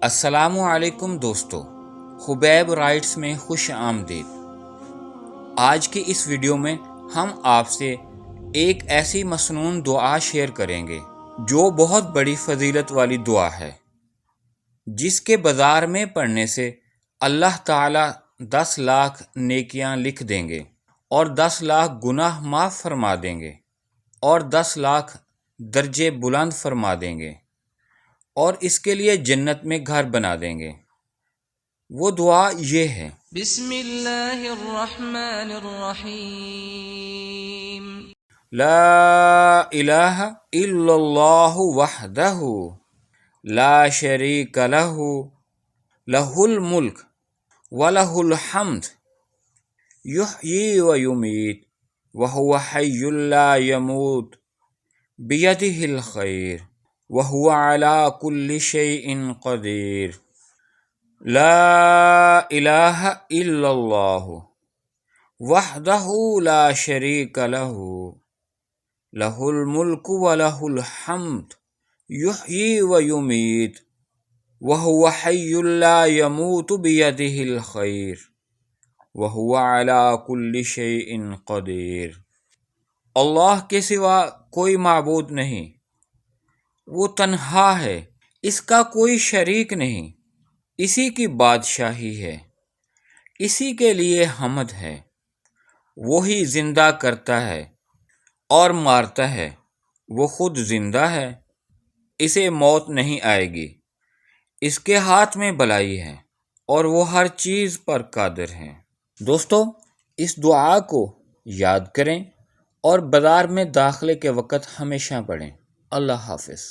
السلام علیکم دوستو، خبیب رائٹس میں خوش آمدید۔ آج کی اس ویڈیو میں ہم آپ سے ایک ایسی مسنون دعا شیئر کریں گے جو بہت بڑی فضیلت والی دعا ہے، جس کے بازار میں پڑھنے سے اللہ تعالیٰ 10 لاکھ نیکیاں لکھ دیں گے اور 10 لاکھ گناہ معاف فرما دیں گے اور 10 لاکھ درجے بلند فرما دیں گے اور اس کے لیے جنت میں گھر بنا دیں گے۔ وہ دعا یہ ہے: بسم اللہ الرحمن الرحیم، لا الہ الا اللہ وحدہ لا شریک لہ لہ الملک ولہ الحمد یحیی و یمیت وہو حی لا یموت بیدہ الخیر وہو علی کل شیء قدیر۔ لا الہ الا اللہ وحدہ لا شریک لہ لہ الملک ولہ الحمد یحیی و یمیت وہو حی لا یموت بیدہ الخیر وہو علی کل شیء قدیر۔ اللہ کے سوا کوئی معبود نہیں، وہ تنہا ہے، اس کا کوئی شریک نہیں، اسی کی بادشاہی ہے، اسی کے لیے حمد ہے۔ وہی زندہ کرتا ہے اور مارتا ہے، وہ خود زندہ ہے، اسے موت نہیں آئے گی، اس کے ہاتھ میں بھلائی ہے اور وہ ہر چیز پر قادر ہے۔ دوستو، اس دعا کو یاد کریں اور بازار میں داخلے کے وقت ہمیشہ پڑھیں۔ اللہ حافظ۔